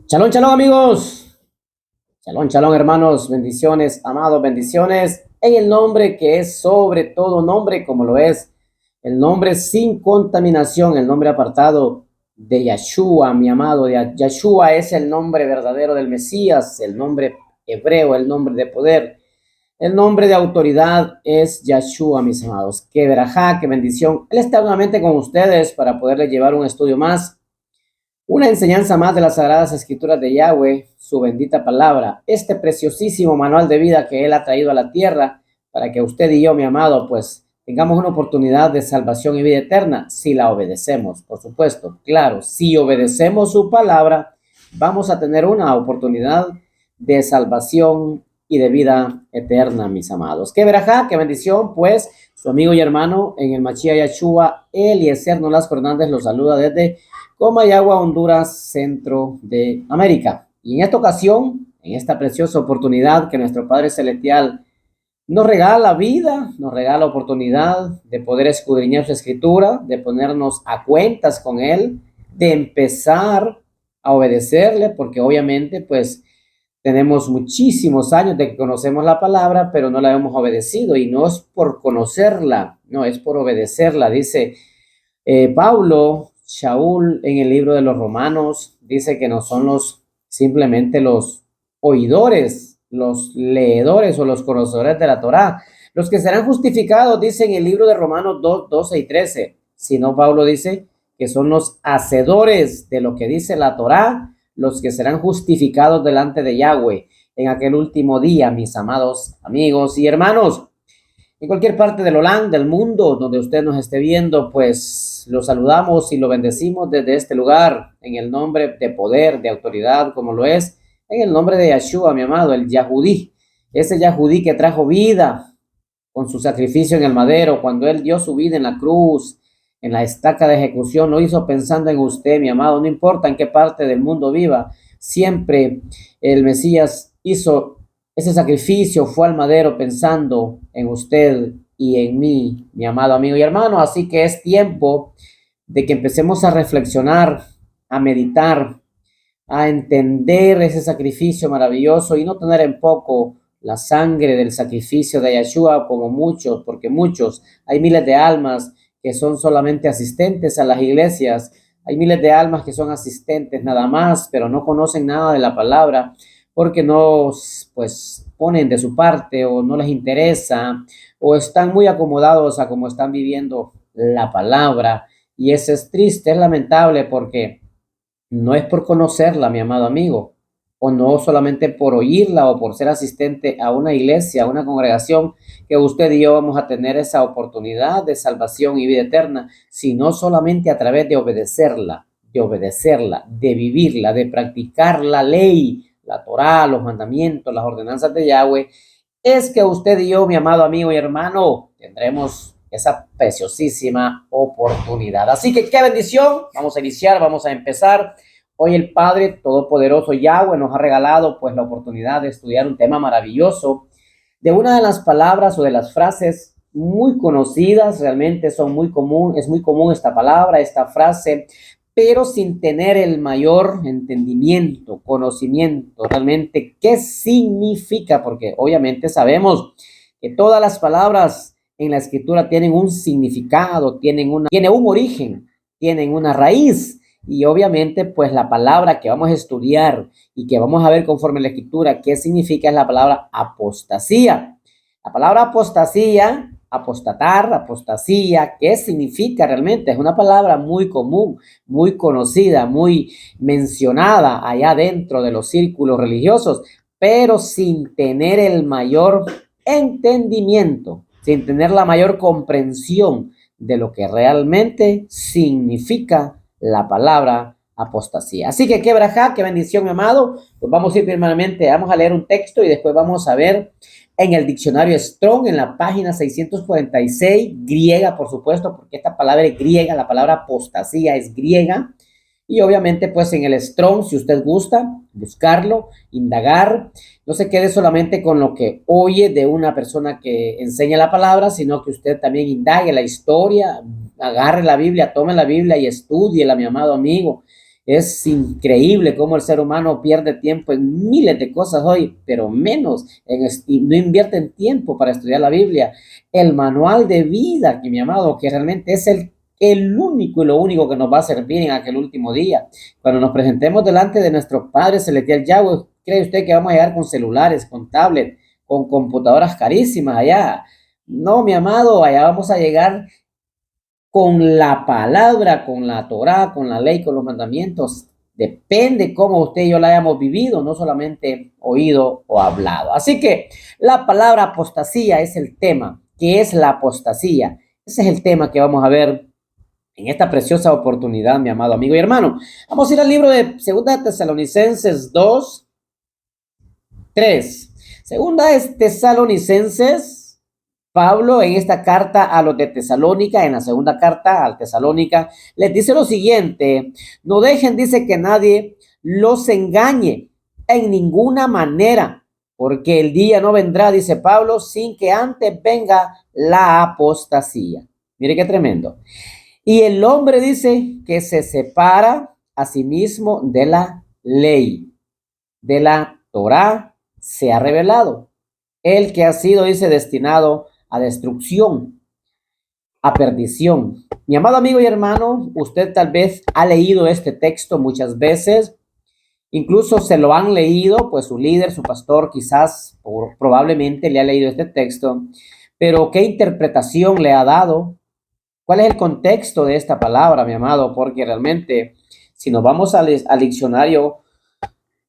Shalom, shalom amigos. Shalom, shalom hermanos. Bendiciones, amados, bendiciones. En el nombre que es sobre todo nombre, como lo es el nombre sin contaminación, el nombre apartado de Yeshua, mi amado. Yeshua es el nombre verdadero del Mesías, el nombre hebreo, el nombre de poder. El nombre de autoridad es Yeshua, mis amados. Qué verajá, qué bendición. Él está nuevamente con ustedes para poderles llevar un estudio más, una enseñanza más de las Sagradas Escrituras de Yahweh, su bendita palabra, este preciosísimo manual de vida que Él ha traído a la tierra para que usted y yo, mi amado, pues tengamos una oportunidad de salvación y vida eterna si la obedecemos, por supuesto. Claro, si obedecemos su palabra, vamos a tener una oportunidad de salvación y de vida eterna, mis amados. Qué verajá, qué bendición, pues su amigo y hermano en el Mashiach Yeshua, Eliezer Nolasco Hernández, los saluda desde Comayagua, Honduras, centro de América. Y en esta ocasión, en esta preciosa oportunidad que nuestro Padre Celestial nos regala vida, nos regala oportunidad de poder escudriñar su escritura, de ponernos a cuentas con Él, de empezar a obedecerle, porque obviamente pues tenemos muchísimos años de que conocemos la palabra, pero no la hemos obedecido y no es por conocerla, no es por obedecerla. Dice Pablo, Shaul en el libro de los Romanos dice que no son simplemente los oidores, los leedores o los conocedores de la Torá, los que serán justificados, dice en el libro de Romanos 2, 12 y 13, sino Pablo dice que son los hacedores de lo que dice la Torá, los que serán justificados delante de Yahweh en aquel último día, mis amados amigos y hermanos. En cualquier parte del Holán, del mundo, donde usted nos esté viendo, pues lo saludamos y lo bendecimos desde este lugar, en el nombre de poder, de autoridad, como lo es, en el nombre de Yeshua, mi amado, el Yahudí, ese Yahudí que trajo vida con su sacrificio en el madero, cuando él dio su vida en la cruz, en la estaca de ejecución, lo hizo pensando en usted, mi amado, no importa en qué parte del mundo viva, siempre el Mesías hizo ese sacrificio, fue al madero pensando en usted y en mí, mi amado amigo y hermano. Así que es tiempo de que empecemos a reflexionar, a meditar, a entender ese sacrificio maravilloso y no tener en poco la sangre del sacrificio de Yeshua como muchos, porque muchos, hay miles de almas que son solamente asistentes a las iglesias, hay miles de almas que son asistentes nada más, pero no conocen nada de la palabra porque no, pues, ponen de su parte o no les interesa o están muy acomodados a cómo están viviendo la palabra. Y eso es triste, es lamentable porque no es por conocerla, mi amado amigo, o no solamente por oírla o por ser asistente a una iglesia, a una congregación, que usted y yo vamos a tener esa oportunidad de salvación y vida eterna, sino solamente a través de obedecerla, de vivirla, de practicar la ley, la Torá, los mandamientos, las ordenanzas de Yahweh. Es que usted y yo, mi amado amigo y hermano, tendremos esa preciosísima oportunidad. Así que qué bendición. Vamos a iniciar, vamos a empezar. Hoy el Padre Todopoderoso Yahweh nos ha regalado pues la oportunidad de estudiar un tema maravilloso de una de las palabras o de las frases muy conocidas, realmente son muy común, es muy común esta palabra, esta frase, pero sin tener el mayor entendimiento, conocimiento, realmente qué significa, porque obviamente sabemos que todas las palabras en la escritura tienen un significado, tiene un origen, tienen una raíz. Y obviamente, pues la palabra que vamos a estudiar y que vamos a ver conforme la escritura qué significa es la palabra apostasía. La palabra apostasía, apostatar, apostasía, ¿qué significa realmente? Es una palabra muy común, muy conocida, muy mencionada allá dentro de los círculos religiosos, pero sin tener el mayor entendimiento, sin tener la mayor comprensión de lo que realmente significa la palabra apostasía. Así que qué braja, qué bendición, mi amado. Pues vamos a ir primeramente, vamos a leer un texto y después vamos a ver en el diccionario Strong, en la página 646, griega, por supuesto, porque esta palabra es griega, la palabra apostasía es griega. Y obviamente, pues en el Strong, si usted gusta, buscarlo, indagar, no se quede solamente con lo que oye de una persona que enseña la palabra, sino que usted también indague la historia, agarre la Biblia, tome la Biblia y estúdiela, mi amado amigo. Es increíble cómo el ser humano pierde tiempo en miles de cosas hoy, pero menos y no invierte en tiempo para estudiar la Biblia. El manual de vida, que mi amado, que realmente es el único y lo único que nos va a servir en aquel último día. Cuando nos presentemos delante de nuestro Padre Celestial Yahweh, ¿cree usted que vamos a llegar con celulares, con tablets, con computadoras carísimas allá? No, mi amado, allá vamos a llegar con la palabra, con la Torá, con la ley, con los mandamientos. Depende cómo usted y yo la hayamos vivido, no solamente oído o hablado. Así que la palabra apostasía es el tema. ¿Qué es la apostasía? Ese es el tema que vamos a ver en esta preciosa oportunidad, mi amado amigo y hermano. Vamos a ir al libro de Segunda de Tesalonicenses 2, 3. Segunda es Tesalonicenses. Pablo en esta carta a los de Tesalónica, en la segunda carta al Tesalónica, les dice lo siguiente: no dejen, dice, que nadie los engañe en ninguna manera, porque el día no vendrá, dice Pablo, sin que antes venga la apostasía. Mire qué tremendo. Y el hombre dice que se separa a sí mismo de la ley, de la Torá, se ha revelado. El que ha sido, dice, destinado a destrucción, a perdición. Mi amado amigo y hermano, usted tal vez ha leído este texto muchas veces, incluso se lo han leído, pues su líder, su pastor, quizás probablemente le ha leído este texto, pero ¿qué interpretación le ha dado? ¿Cuál es el contexto de esta palabra, mi amado? Porque realmente, si nos vamos al diccionario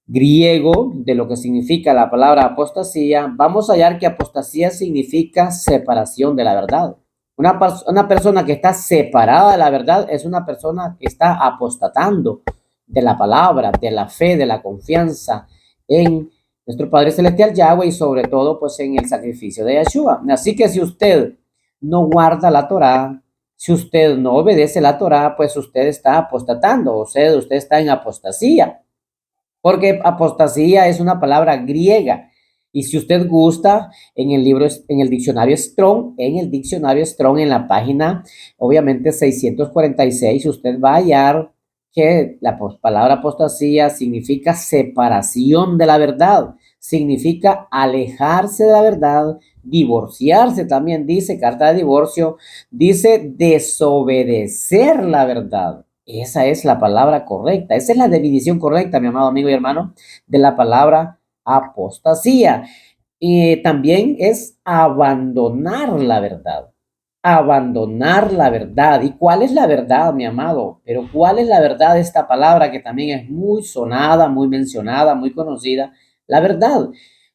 griego de lo que significa la palabra apostasía, vamos a hallar que apostasía significa separación de la verdad. Una persona que está separada de la verdad es una persona que está apostatando de la palabra, de la fe, de la confianza en nuestro Padre Celestial Yahweh y sobre todo pues en el sacrificio de Yeshua. Así que si usted no guarda la Torá, si usted no obedece la Torá, pues usted está apostatando, o sea, usted está en apostasía. Porque apostasía es una palabra griega. Y si usted gusta, en el libro, en el diccionario Strong, en la página, obviamente 646, usted va a hallar que la palabra apostasía significa separación de la verdad, significa alejarse de la verdad, divorciarse también dice, carta de divorcio, dice desobedecer la verdad. Esa es la palabra correcta. Esa es la definición correcta, mi amado amigo y hermano, de la palabra apostasía. Y también es abandonar la verdad. Abandonar la verdad. ¿Y cuál es la verdad, mi amado? Pero ¿cuál es la verdad de esta palabra que también es muy sonada, muy mencionada, muy conocida? La verdad.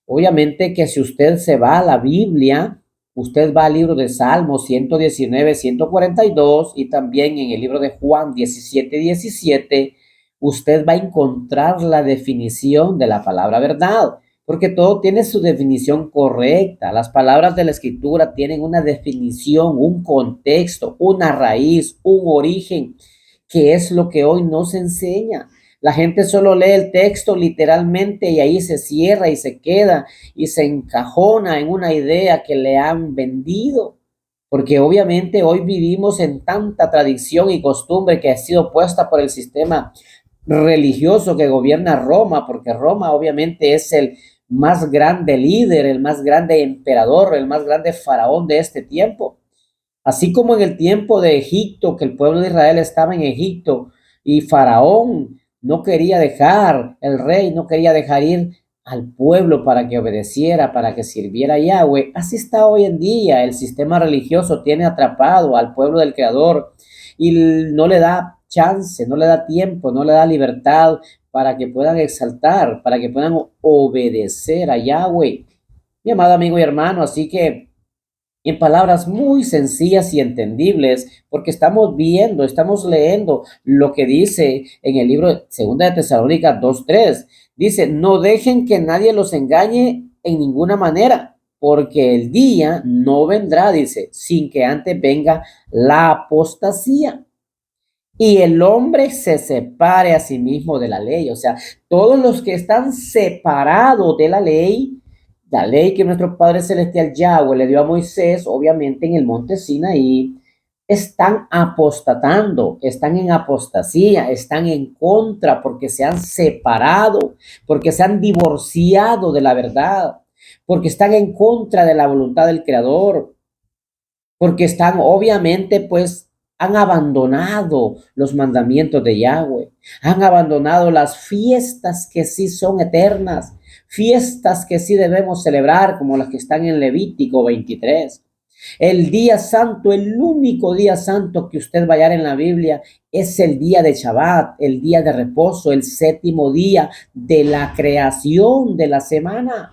Obviamente que si usted se va a la Biblia, usted va al libro de Salmos 119, 142 y también en el libro de Juan 17, 17, usted va a encontrar la definición de la palabra verdad, porque todo tiene su definición correcta. Las palabras de la escritura tienen una definición, un contexto, una raíz, un origen, que es lo que hoy no se enseña. La gente solo lee el texto literalmente y ahí se cierra y se queda y se encajona en una idea que le han vendido. Porque obviamente hoy vivimos en tanta tradición y costumbre que ha sido puesta por el sistema religioso que gobierna Roma, porque Roma obviamente es el más grande líder, el más grande emperador, el más grande faraón de este tiempo. Así como en el tiempo de Egipto, que el pueblo de Israel estaba en Egipto y Faraón no quería dejar, el rey no quería dejar ir al pueblo para que obedeciera, para que sirviera a Yahweh. Así está hoy en día. El sistema religioso tiene atrapado al pueblo del Creador y no le da chance, no le da tiempo, no le da libertad para que puedan exaltar, para que puedan obedecer a Yahweh. Mi amado amigo y hermano, así que en palabras muy sencillas y entendibles, porque estamos viendo, estamos leyendo lo que dice en el libro de Segunda de Tesalónica 2:3. Dice, no dejen que nadie los engañe en ninguna manera, porque el día no vendrá, dice, sin que antes venga la apostasía y el hombre se separe a sí mismo de la ley. O sea, todos los que están separados de la ley que nuestro Padre Celestial Yahweh le dio a Moisés, obviamente en el monte Sinaí, están apostatando, están en apostasía, están en contra porque se han separado, porque se han divorciado de la verdad, porque están en contra de la voluntad del Creador, porque están obviamente pues han abandonado los mandamientos de Yahweh, han abandonado las fiestas que sí son eternas, fiestas que sí debemos celebrar como las que están en Levítico 23. El día santo, el único día santo que usted va a hallar en la Biblia es el día de Shabbat, el día de reposo, el séptimo día de la creación de la semana.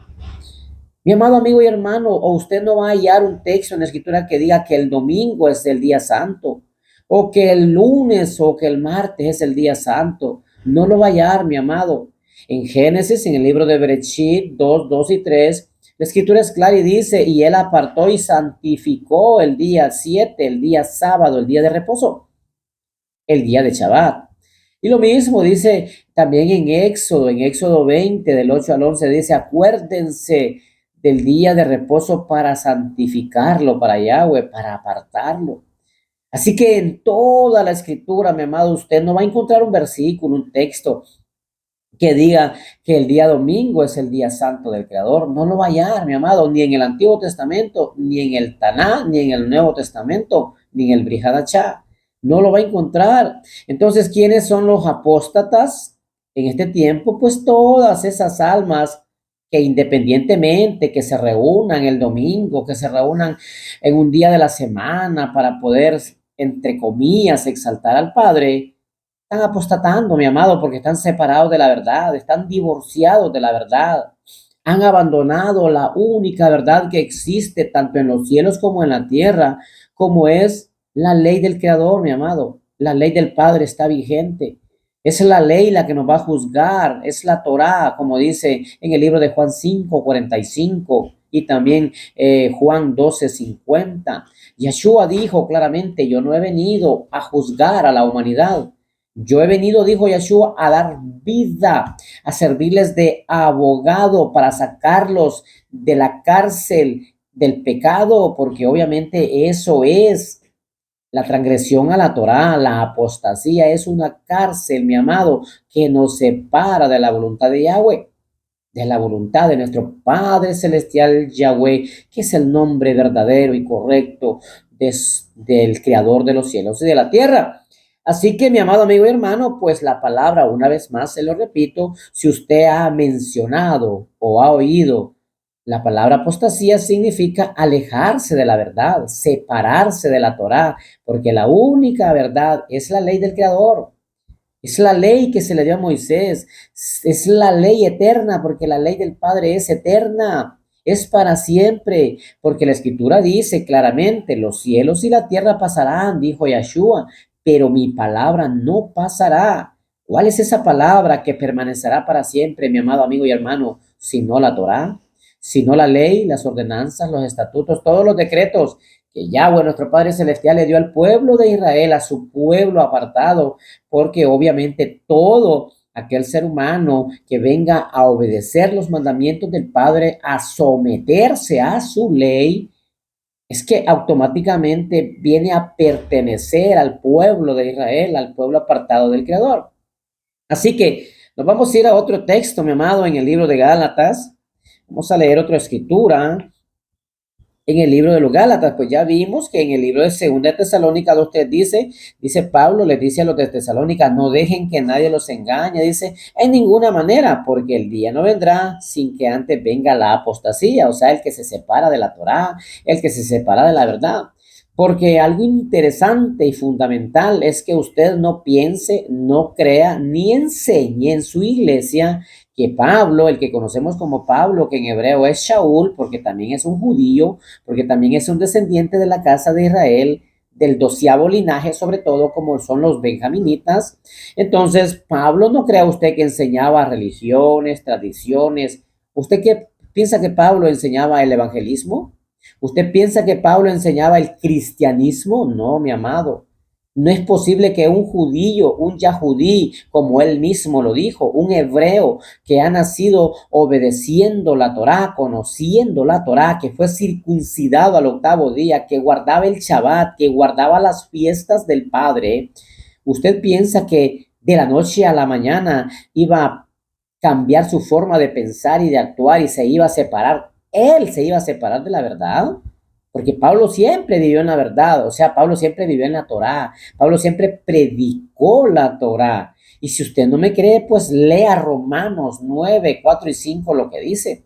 Mi amado amigo y hermano, o usted no va a hallar un texto en la escritura que diga que el domingo es el día santo, o que el lunes o que el martes es el día santo. No lo va a hallar, mi amado. En Génesis, en el libro de Bereshit 2, 2 y 3, la escritura es clara y dice, y él apartó y santificó el día 7, el día sábado, el día de reposo, el día de Shabbat. Y lo mismo dice también en Éxodo 20, del 8 al 11, dice, acuérdense del día de reposo para santificarlo para Yahweh, para apartarlo. Así que en toda la escritura, mi amado, usted no va a encontrar un versículo, un texto que diga que el día domingo es el día santo del Creador. No lo va a hallar, mi amado, ni en el Antiguo Testamento, ni en el Taná, ni en el Nuevo Testamento, ni en el Brihadachá. No lo va a encontrar. Entonces, ¿quiénes son los apóstatas en este tiempo? Pues todas esas almas que independientemente que se reúnan el domingo, que se reúnan en un día de la semana para poder, entre comillas, exaltar al Padre, están apostatando, mi amado, porque están separados de la verdad, están divorciados de la verdad. Han abandonado la única verdad que existe tanto en los cielos como en la tierra, como es la ley del Creador, mi amado. La ley del Padre está vigente. Es la ley la que nos va a juzgar, es la Torá, como dice en el libro de Juan 5:45 y también Juan 12:50. Yeshua dijo claramente, yo no he venido a juzgar a la humanidad. Yo he venido, dijo Yeshua, a dar vida, a servirles de abogado para sacarlos de la cárcel del pecado, porque obviamente eso es la transgresión a la Torá, la apostasía es una cárcel, mi amado, que nos separa de la voluntad de Yahweh, de la voluntad de nuestro Padre Celestial Yahweh, que es el nombre verdadero y correcto del Creador de los cielos y de la tierra. Así que, mi amado amigo y hermano, pues la palabra, una vez más, se lo repito, si usted ha mencionado o ha oído la palabra apostasía, significa alejarse de la verdad, separarse de la Torá, porque la única verdad es la ley del Creador. Es la ley que se le dio a Moisés, es la ley eterna, porque la ley del Padre es eterna, es para siempre, porque la Escritura dice claramente, los cielos y la tierra pasarán, dijo Yeshua, pero mi palabra no pasará. ¿Cuál es esa palabra que permanecerá para siempre, mi amado amigo y hermano, si no la Torá, si no la ley, las ordenanzas, los estatutos, todos los decretos que Yahweh, nuestro Padre Celestial, le dio al pueblo de Israel, a su pueblo apartado, porque obviamente todo aquel ser humano que venga a obedecer los mandamientos del Padre, a someterse a su ley, es que automáticamente viene a pertenecer al pueblo de Israel, al pueblo apartado del Creador. Así que nos vamos a ir a otro texto, mi amado, en el libro de Gálatas. Vamos a leer otra escritura en el libro de los Gálatas. Pues ya vimos que en el libro de Segunda de Tesalónica 2:3 dice Pablo, les dice a los de Tesalónica, no dejen que nadie los engañe, dice, en ninguna manera, porque el día no vendrá sin que antes venga la apostasía, o sea, el que se separa de la Torá, el que se separa de la verdad. Porque algo interesante y fundamental es que usted no piense, no crea, ni enseñe en su iglesia que Pablo, el que conocemos como Pablo, que en hebreo es Shaul, porque también es un judío, porque también es un descendiente de la casa de Israel, del 12º linaje, sobre todo como son los benjaminitas. Entonces, Pablo no crea usted que enseñaba religiones, tradiciones. ¿Usted qué piensa que Pablo enseñaba el evangelismo? ¿Usted piensa que Pablo enseñaba el cristianismo? No, mi amado. No es posible que un judío, un yahudí, como él mismo lo dijo, un hebreo que ha nacido obedeciendo la Torá, conociendo la Torá, que fue circuncidado al octavo día, que guardaba el Shabbat, que guardaba las fiestas del Padre, ¿usted piensa que de la noche a la mañana iba a cambiar su forma de pensar y de actuar y se iba a separar? Él se iba a separar de la verdad. Porque Pablo siempre vivió en la verdad, o sea, Pablo siempre vivió en la Torá, Pablo siempre predicó la Torá. Y si usted no me cree, pues lea Romanos 9, 4 y 5 lo que dice.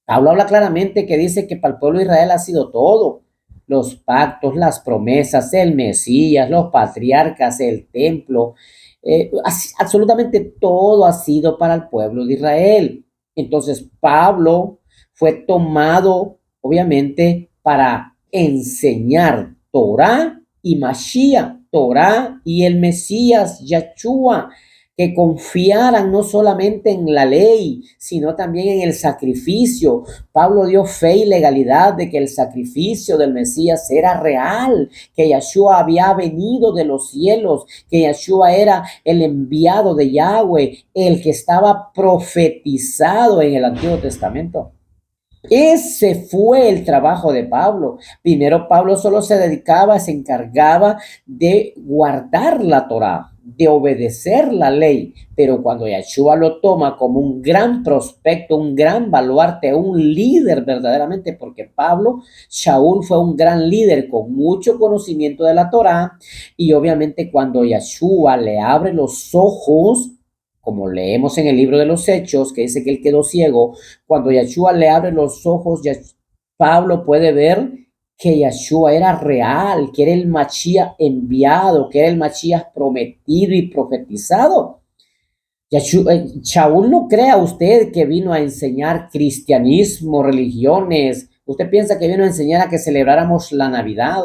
Pablo habla claramente que dice que para el pueblo de Israel ha sido todo. Los pactos, las promesas, el Mesías, los patriarcas, el templo, absolutamente todo ha sido para el pueblo de Israel. Entonces Pablo fue tomado, obviamente, para enseñar Torá y Mashiach, Torá y el Mesías, Yahshua, que confiaran no solamente en la ley, sino también en el sacrificio. Pablo dio fe y legalidad de que el sacrificio del Mesías era real, que Yahshua había venido de los cielos, que Yahshua era el enviado de Yahweh, el que estaba profetizado en el Antiguo Testamento. Ese fue el trabajo de Pablo. Primero, Pablo solo se encargaba de guardar la Torá, de obedecer la ley. Pero cuando Yahshua lo toma como un gran prospecto, un gran baluarte, un líder verdaderamente, porque Pablo, Shaul fue un gran líder con mucho conocimiento de la Torá. Y obviamente cuando Yahshua le abre los ojos, como leemos en el libro de los Hechos, que dice que él quedó ciego, cuando Yahshua le abre los ojos, Pablo puede ver que Yahshua era real, que era el Mashiach enviado, que era el Mashiach prometido y profetizado. Shaul no crea usted que vino a enseñar cristianismo, religiones. Usted piensa que vino a enseñar a que celebráramos la Navidad.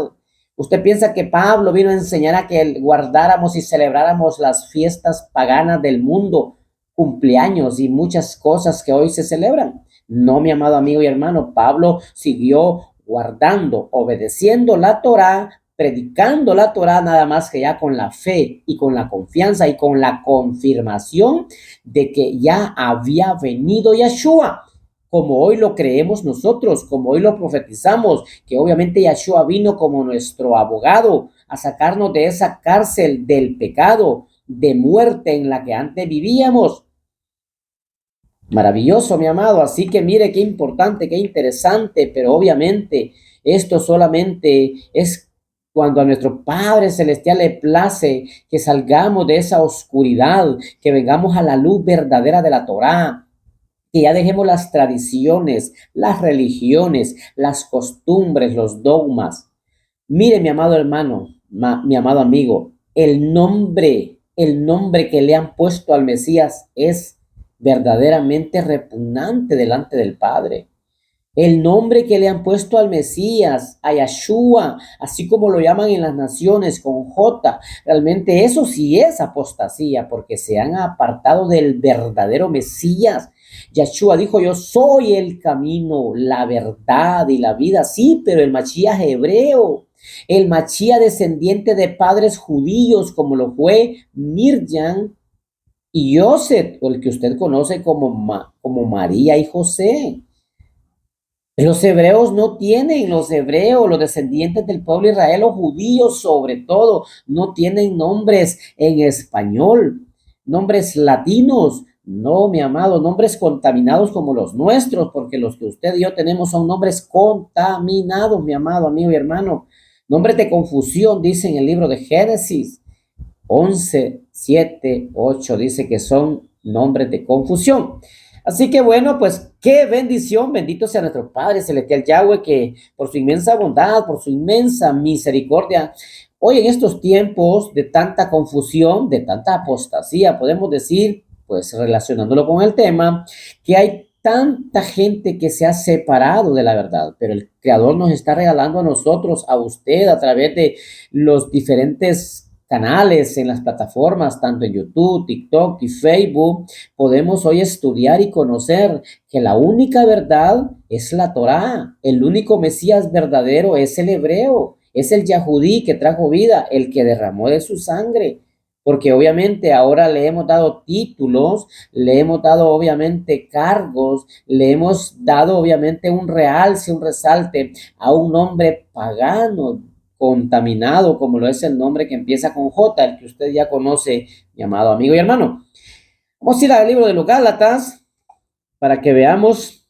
Usted piensa que Pablo vino a enseñar a que guardáramos y celebráramos las fiestas paganas del mundo, cumpleaños y muchas cosas que hoy se celebran. No, mi amado amigo y hermano, Pablo siguió guardando, obedeciendo la Torá, predicando la Torá, nada más que ya con la fe y con la confianza y con la confirmación de que ya había venido Yahshua, como hoy lo creemos nosotros, como hoy lo profetizamos, que obviamente Yahshua vino como nuestro abogado a sacarnos de esa cárcel del pecado, de muerte en la que antes vivíamos. Maravilloso, mi amado. Así que mire qué importante, qué interesante, pero obviamente esto solamente es cuando a nuestro Padre Celestial le place que salgamos de esa oscuridad, que vengamos a la luz verdadera de la Torá, que ya dejemos las tradiciones, las religiones, las costumbres, los dogmas. Mire, mi amado hermano, mi amado amigo, el nombre que le han puesto al Mesías es verdaderamente repugnante delante del Padre. El nombre que le han puesto al Mesías, a Yahshua, así como lo llaman en las naciones con J, realmente eso sí es apostasía, porque se han apartado del verdadero Mesías. Yahshua dijo: yo soy el camino, la verdad y la vida. Sí, pero el Mashiach hebreo, el Mashiach descendiente de padres judíos, como lo fue Miriam y Joseph, o el que usted conoce como María y José. Los hebreos no tienen, los hebreos, los descendientes del pueblo de Israel, los judíos sobre todo, no tienen nombres en español, nombres latinos. No, mi amado, nombres contaminados como los nuestros, porque los que usted y yo tenemos son nombres contaminados, mi amado amigo y hermano. Nombres de confusión, dice en el libro de Génesis 11, 7, 8, dice que son nombres de confusión. Así que bueno, pues qué bendición, bendito sea nuestro Padre Celestial Yahweh, que por su inmensa bondad, por su inmensa misericordia, hoy en estos tiempos de tanta confusión, de tanta apostasía, podemos decir, pues relacionándolo con el tema, que hay tanta gente que se ha separado de la verdad, pero el Creador nos está regalando a nosotros, a usted, a través de los diferentes canales en las plataformas, tanto en YouTube, TikTok y Facebook, podemos hoy estudiar y conocer que la única verdad es la Torá. El único Mesías verdadero es el hebreo. Es el Yahudí que trajo vida, el que derramó de su sangre. Porque obviamente ahora le hemos dado títulos, le hemos dado obviamente cargos, le hemos dado obviamente un realce, un resalte a un nombre pagano, contaminado, como lo es el nombre que empieza con J, el que usted ya conoce, mi amado amigo y hermano. Vamos a ir al libro de los Gálatas para que veamos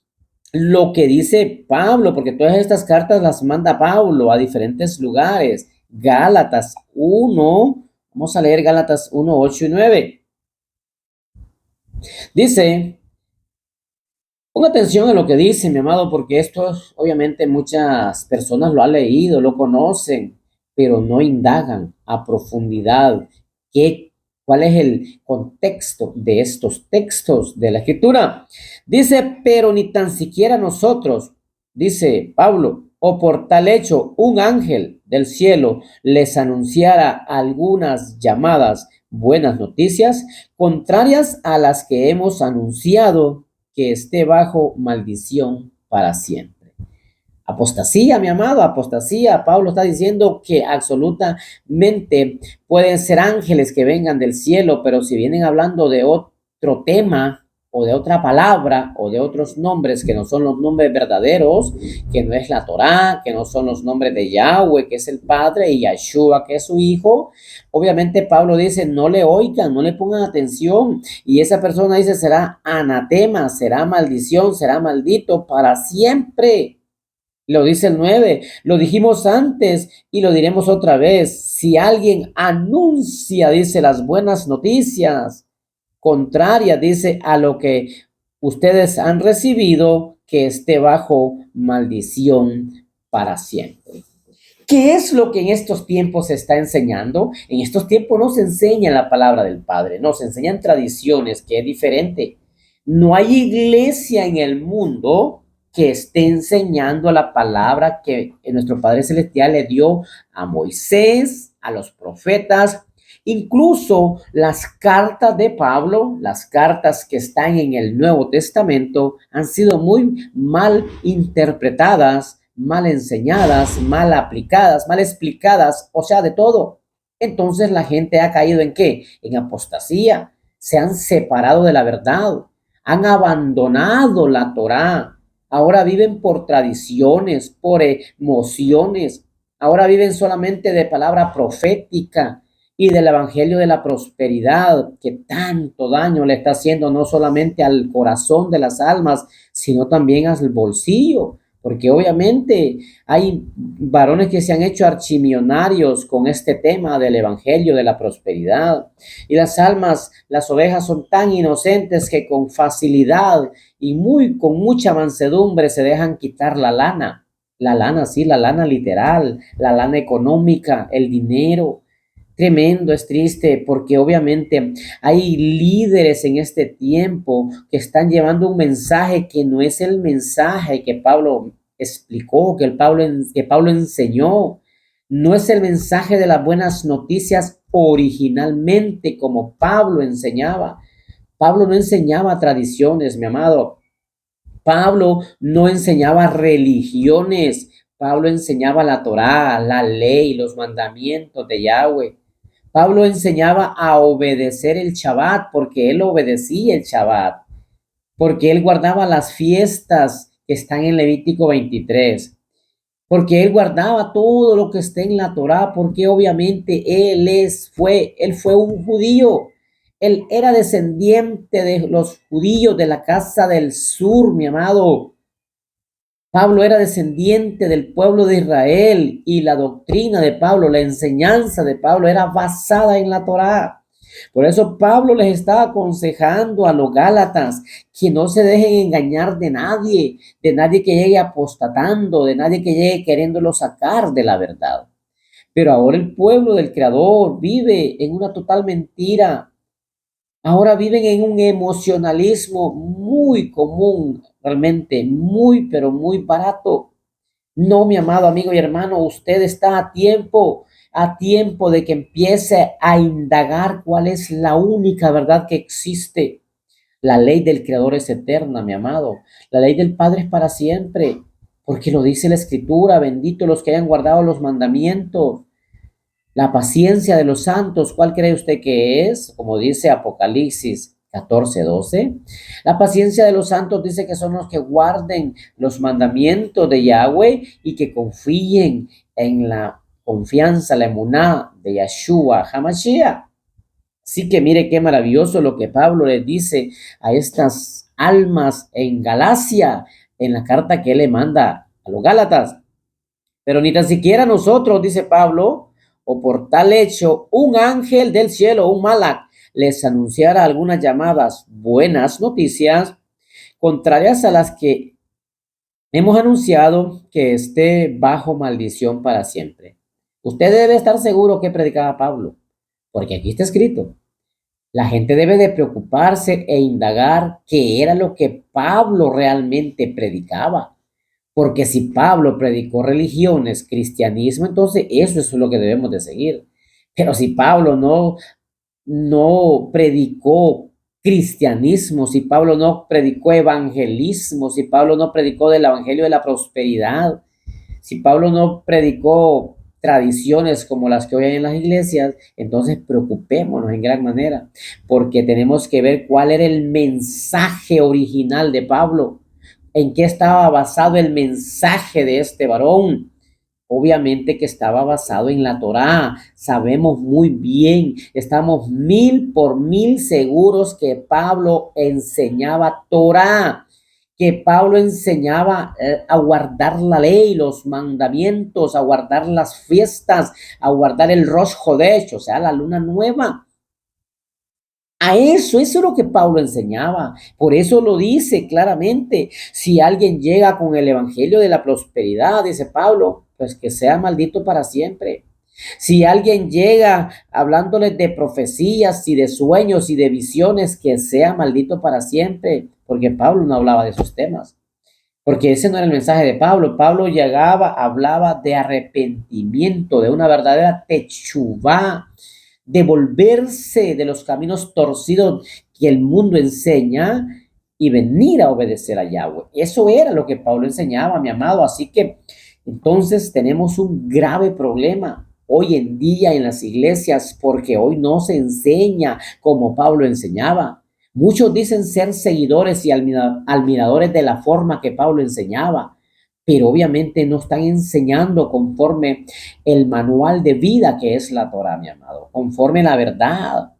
lo que dice Pablo, porque todas estas cartas las manda Pablo a diferentes lugares. Gálatas 1, vamos a leer Gálatas 1, 8 y 9. Dice, ponga atención a lo que dice, mi amado, porque esto obviamente muchas personas lo han leído, lo conocen, pero no indagan a profundidad cuál es el contexto de estos textos de la Escritura. Dice, pero ni tan siquiera nosotros, dice Pablo, o por tal hecho un ángel del cielo les anunciara algunas llamadas buenas noticias, contrarias a las que hemos anunciado, que esté bajo maldición para siempre. Apostasía, mi amado, apostasía. Pablo está diciendo que absolutamente pueden ser ángeles que vengan del cielo, pero si vienen hablando de otro tema o de otra palabra o de otros nombres que no son los nombres verdaderos, que no es la Torá, que no son los nombres de Yahweh, que es el Padre, y Yahshua, que es su Hijo, obviamente Pablo dice, no le oigan, no le pongan atención, y esa persona dice, será anatema, será maldición, será maldito para siempre. Lo dice el 9, lo dijimos antes y lo diremos otra vez. Si alguien anuncia, dice, las buenas noticias, contrarias, dice, a lo que ustedes han recibido, que esté bajo maldición para siempre. ¿Qué es lo que en estos tiempos se está enseñando? En estos tiempos no se enseña la palabra del Padre, no, se enseñan tradiciones, que es diferente. No hay iglesia en el mundo que esté enseñando la palabra que nuestro Padre Celestial le dio a Moisés, a los profetas, incluso las cartas de Pablo, las cartas que están en el Nuevo Testamento, han sido muy mal interpretadas, mal enseñadas, mal aplicadas, mal explicadas, o sea, de todo. Entonces la gente ha caído ¿en qué? En apostasía, se han separado de la verdad, han abandonado la Torá, ahora viven por tradiciones, por emociones, ahora viven solamente de palabra profética y del evangelio de la prosperidad que tanto daño le está haciendo no solamente al corazón de las almas, sino también al bolsillo. Porque obviamente hay varones que se han hecho archimillonarios con este tema del evangelio de la prosperidad. Y las almas, las ovejas son tan inocentes que con facilidad y con mucha mansedumbre se dejan quitar la lana. La lana, sí, la lana literal, la lana económica, el dinero. Tremendo, es triste, porque obviamente hay líderes en este tiempo que están llevando un mensaje que no es el mensaje que Pablo explicó, que Pablo enseñó. No es el mensaje de las buenas noticias originalmente como Pablo enseñaba. Pablo no enseñaba tradiciones, mi amado. Pablo no enseñaba religiones. Pablo enseñaba la Torá, la ley, los mandamientos de Yahweh. Pablo enseñaba a obedecer el Shabbat porque él obedecía el Shabbat, porque él guardaba las fiestas que están en Levítico 23, porque él guardaba todo lo que está en la Torá, porque obviamente él fue un judío. Él era descendiente de los judíos de la casa del sur, mi amado. Pablo era descendiente del pueblo de Israel y la doctrina de Pablo, la enseñanza de Pablo era basada en la Torá. Por eso Pablo les está aconsejando a los Gálatas que no se dejen engañar de nadie que llegue apostatando, de nadie que llegue queriéndolo sacar de la verdad. Pero ahora el pueblo del Creador vive en una total mentira. Ahora viven en un emocionalismo muy común, realmente muy, pero muy barato. No, mi amado amigo y hermano, usted está a tiempo de que empiece a indagar cuál es la única verdad que existe. La ley del Creador es eterna, mi amado. La ley del Padre es para siempre. porque lo dice la Escritura, bendito los que hayan guardado los mandamientos. La paciencia de los santos, ¿cuál cree usted que es? Como dice Apocalipsis 14:12. La paciencia de los santos dice que son los que guarden los mandamientos de Yahweh y que confíen en la confianza, la emuná de Yahshua HaMashiach. Así que mire qué maravilloso lo que Pablo les dice a estas almas en Galacia, en la carta que él le manda a los Gálatas. Pero ni tan siquiera nosotros, dice Pablo, o por tal hecho, un ángel del cielo, un malak, les anunciara algunas llamadas buenas noticias, contrarias a las que hemos anunciado, que esté bajo maldición para siempre. Usted debe estar seguro que predicaba Pablo, porque aquí está escrito. La gente debe de preocuparse e indagar qué era lo que Pablo realmente predicaba. Porque si Pablo predicó religiones, cristianismo, entonces eso es lo que debemos de seguir. Pero si Pablo no predicó cristianismo, si Pablo no predicó evangelismo, si Pablo no predicó del evangelio de la prosperidad, si Pablo no predicó tradiciones como las que hoy hay en las iglesias, entonces preocupémonos en gran manera, porque tenemos que ver cuál era el mensaje original de Pablo, en qué estaba basado el mensaje de este varón. Obviamente que estaba basado en la Torá. Sabemos muy bien, estamos 1000% seguros que Pablo enseñaba Torá, que Pablo enseñaba a guardar la ley, los mandamientos, a guardar las fiestas, a guardar el Rosh Hodesh, o sea, la luna nueva. Eso es lo que Pablo enseñaba. Por eso lo dice claramente. Si alguien llega con el evangelio de la prosperidad, dice Pablo, pues que sea maldito para siempre. Si alguien llega hablándoles de profecías y de sueños y de visiones, que sea maldito para siempre, porque Pablo no hablaba de esos temas. Porque ese no era el mensaje de Pablo. Pablo llegaba, hablaba de arrepentimiento, de una verdadera techuvá, de volverse de los caminos torcidos que el mundo enseña y venir a obedecer a Yahweh. Eso era lo que Pablo enseñaba, mi amado. Así que entonces tenemos un grave problema hoy en día en las iglesias, porque hoy no se enseña como Pablo enseñaba. Muchos dicen ser seguidores y admiradores de la forma que Pablo enseñaba, pero obviamente no están enseñando conforme el manual de vida que es la Torah, mi amado, conforme la verdad.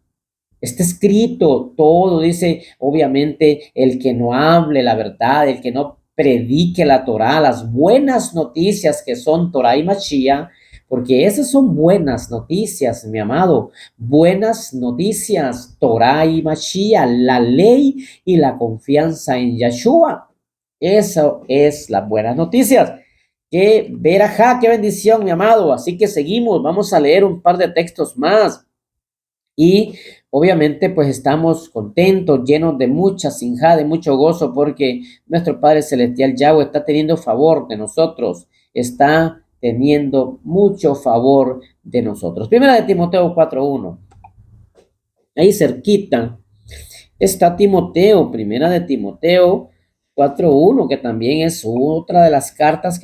Está escrito todo, dice, obviamente, el que no hable la verdad, el que no predique la Torah, las buenas noticias que son Torah y Mashiach, porque esas son buenas noticias, mi amado, buenas noticias, Torah y Mashiach, la ley y la confianza en Yahshua. Eso es las buenas noticias. Qué verajá, qué bendición, mi amado. Así que seguimos, vamos a leer un par de textos más. Y obviamente pues estamos contentos, llenos de mucha sinjá, de mucho gozo, porque nuestro Padre Celestial Yahweh está teniendo favor de nosotros, está teniendo mucho favor de nosotros. Primera de Timoteo 4:1. Ahí cerquita está Timoteo, primera de Timoteo 4:1, que también es otra de las cartas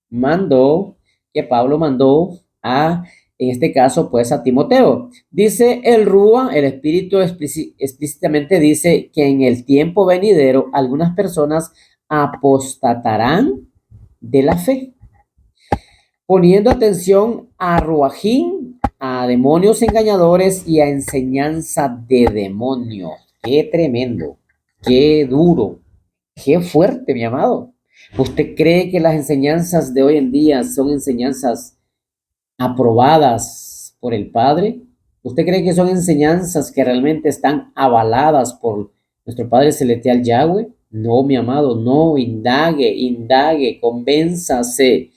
mandó, que Pablo mandó a, en este caso, pues a Timoteo. Dice el Rúa, el Espíritu explícitamente dice que en el tiempo venidero algunas personas apostatarán de la fe, poniendo atención a Ruajín, a demonios engañadores y a enseñanza de demonios. Qué tremendo, qué duro, qué fuerte, mi amado. ¿Usted cree que las enseñanzas de hoy en día son enseñanzas aprobadas por el Padre? ¿Usted cree que son enseñanzas que realmente están avaladas por nuestro Padre Celestial Yahweh? No, mi amado, no, indague, convénzase.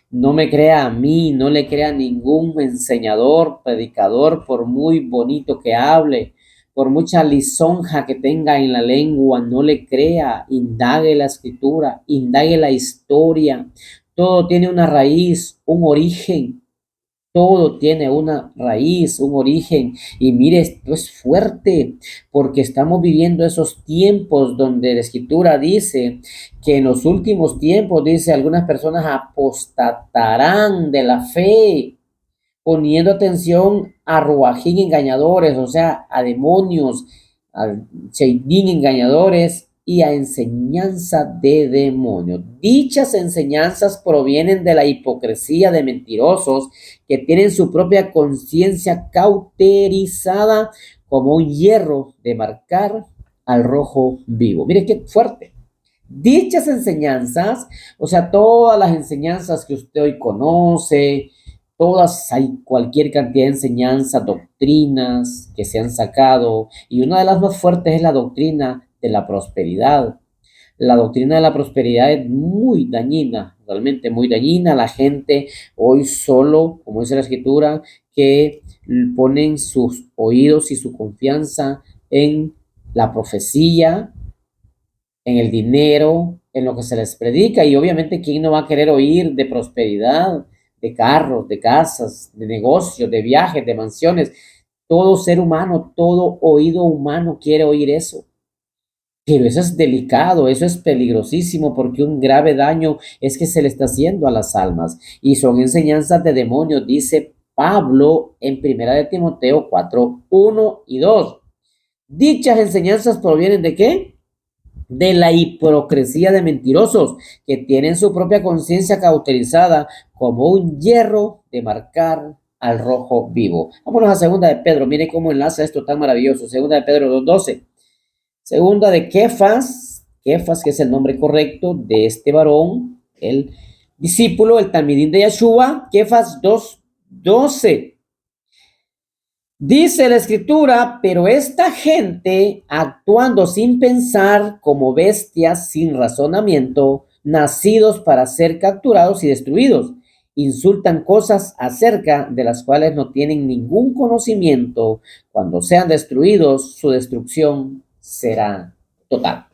No me crea a mí, no le crea a ningún enseñador, predicador, por muy bonito que hable, por mucha lisonja que tenga en la lengua, no le crea. Indague la escritura, indague la historia. Todo tiene una raíz, un origen. Todo tiene una raíz, un origen. Y mire, esto es fuerte porque estamos viviendo esos tiempos donde la Escritura dice que en los últimos tiempos, dice, algunas personas apostatarán de la fe, poniendo atención a ruajín engañadores, o sea, a demonios, a cheidín engañadores y a enseñanza de demonios. Dichas enseñanzas provienen de la hipocresía de mentirosos que tienen su propia conciencia cauterizada como un hierro de marcar al rojo vivo. Mire qué fuerte. Dichas enseñanzas, o sea, todas las enseñanzas que usted hoy conoce, todas, hay cualquier cantidad de enseñanzas, doctrinas que se han sacado, y una de las más fuertes es la doctrina de la prosperidad. La doctrina de la prosperidad es muy dañina, realmente muy dañina. La gente hoy solo, como dice la escritura, que ponen sus oídos y su confianza en la profecía, en el dinero, en lo que se les predica. Y obviamente, ¿quién no va a querer oír de prosperidad, de carros, de casas, de negocios, de viajes, de mansiones? Todo ser humano, todo oído humano quiere oír eso. Pero eso es delicado, eso es peligrosísimo porque un grave daño es que se le está haciendo a las almas. Y son enseñanzas de demonios, dice Pablo en Primera de Timoteo 4, 1 y 2. Dichas enseñanzas provienen ¿de qué? De la hipocresía de mentirosos que tienen su propia conciencia cauterizada como un hierro de marcar al rojo vivo. Vámonos a segunda de Pedro, mire cómo enlaza esto tan maravilloso. Segunda de Pedro 2:12. Segunda de Kefas, Kefas que es el nombre correcto de este varón, el discípulo, el talmidín de Yeshua, Kefas 2:12. Dice la escritura, pero esta gente, actuando sin pensar, como bestias sin razonamiento, nacidos para ser capturados y destruidos, insultan cosas acerca de las cuales no tienen ningún conocimiento. Cuando sean destruidos, su destrucción será total.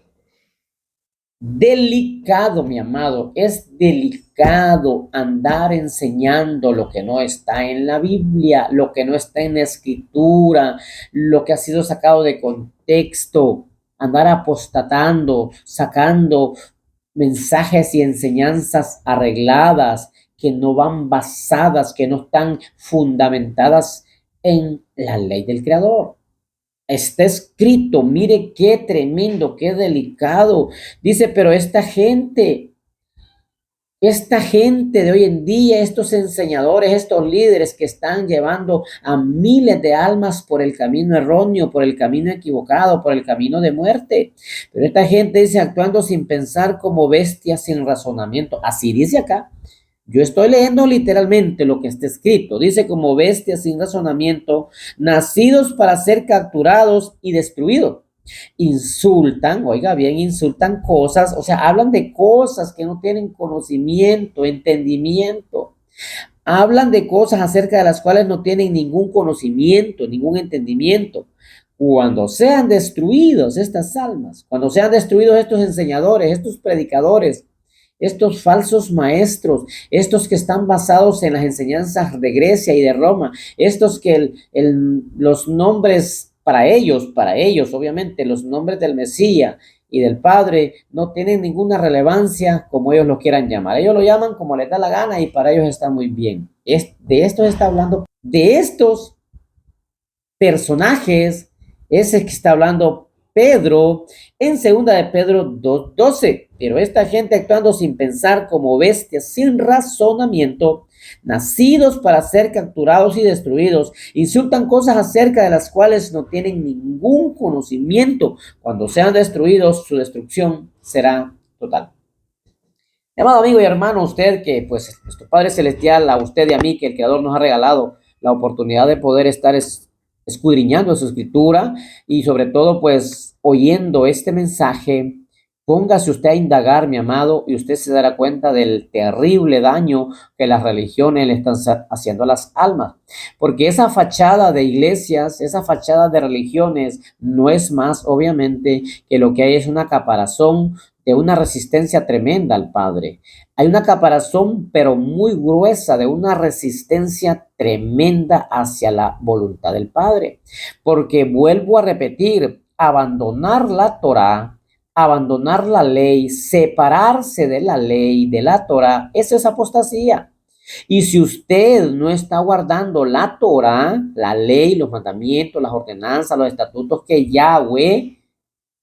Delicado, mi amado, es delicado andar enseñando lo que no está en la Biblia, lo que no está en la escritura, lo que ha sido sacado de contexto, andar apostatando, sacando mensajes y enseñanzas arregladas que no van basadas, que no están fundamentadas en la ley del Creador. Está escrito, mire qué tremendo, qué delicado. Dice, pero esta gente de hoy en día, estos enseñadores, estos líderes que están llevando a miles de almas por el camino erróneo, por el camino equivocado, por el camino de muerte. Pero esta gente dice, actuando sin pensar como bestias sin razonamiento. Así dice acá. Yo estoy leyendo literalmente lo que está escrito. Dice como bestias sin razonamiento, nacidos para ser capturados y destruidos. Insultan, oiga bien, insultan cosas, o sea, hablan de cosas que no tienen conocimiento, entendimiento. Hablan de cosas acerca de las cuales no tienen ningún conocimiento, ningún entendimiento. Cuando sean destruidos estas almas, cuando sean destruidos estos enseñadores, estos predicadores, estos falsos maestros, estos que están basados en las enseñanzas de Grecia y de Roma, estos que los nombres para ellos, obviamente, los nombres del Mesías y del Padre no tienen ninguna relevancia como ellos lo quieran llamar. Ellos lo llaman como les da la gana y para ellos está muy bien. De esto está hablando, de estos personajes, ese que está hablando Pedro en segunda de Pedro 2:12. Pero esta gente actuando sin pensar como bestias, sin razonamiento, nacidos para ser capturados y destruidos, insultan cosas acerca de las cuales no tienen ningún conocimiento. Cuando sean destruidos, su destrucción será total. Amado amigo y hermano, usted que pues nuestro Padre Celestial, a usted y a mí, que el Creador nos ha regalado la oportunidad de poder estar escudriñando su escritura y sobre todo pues oyendo este mensaje, póngase usted a indagar, mi amado, y usted se dará cuenta del terrible daño que las religiones le están haciendo a las almas. Porque esa fachada de iglesias, esa fachada de religiones no es más obviamente que lo que hay es una caparazón de una resistencia tremenda al Padre. Hay una caparazón, pero muy gruesa, de una resistencia tremenda hacia la voluntad del Padre. Porque vuelvo a repetir, abandonar la Torá, abandonar la ley, separarse de la ley, de la Torá, eso es apostasía. Y si usted no está guardando la Torá, la ley, los mandamientos, las ordenanzas, los estatutos que Yahweh,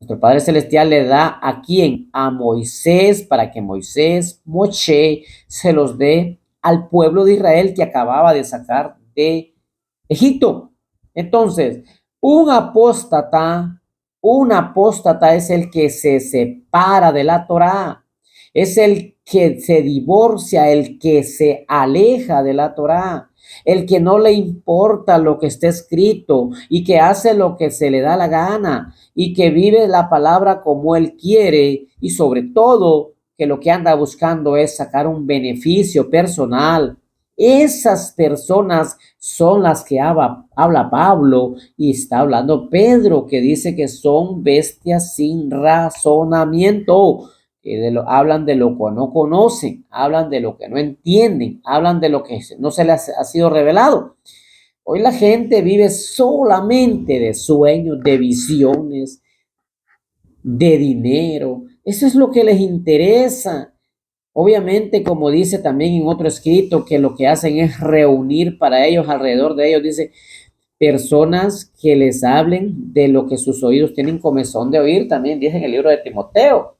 nuestro Padre Celestial, le da ¿a quién? A Moisés, para que Moisés, Moshe, se los dé al pueblo de Israel que acababa de sacar de Egipto. Entonces, un apóstata es el que se separa de la Torá, es el que se divorcia, el que se aleja de la Torá, el que no le importa lo que está escrito y que hace lo que se le da la gana y que vive la palabra como él quiere y sobre todo que lo que anda buscando es sacar un beneficio personal. Esas personas son las que habla Pablo y está hablando Pedro, que dice que son bestias sin razonamiento. Hablan de lo que no conocen, hablan de lo que no entienden, hablan de lo que no se les ha sido revelado. Hoy la gente vive solamente de sueños, de visiones, de dinero. Eso es lo que les interesa. Obviamente, como dice también en otro escrito, que lo que hacen es reunir para ellos, alrededor de ellos, dice, personas que les hablen de lo que sus oídos tienen comezón de oír, también dice en el libro de Timoteo.